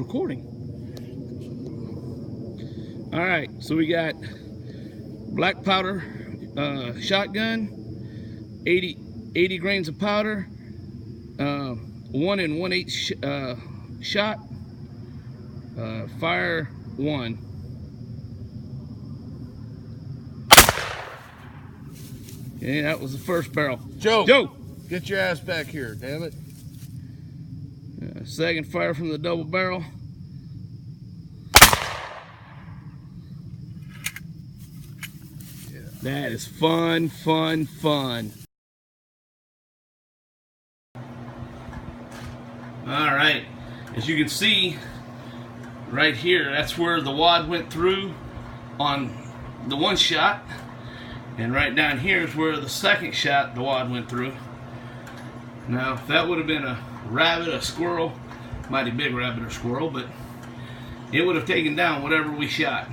Recording. All right, so we got black powder shotgun, 80 grains of powder, 1 1/8 shot, fire 1. Okay, that was the first barrel. Joe, get your ass back here, damn it. Second fire from the double barrel. Yeah. That is fun, fun, fun. All right, as you can see right here, that's where the wad went through on the one shot. And right down here is where the second shot the wad went through. Now, if that would have been a rabbit, a squirrel, mighty big rabbit or squirrel, but it would have taken down whatever we shot.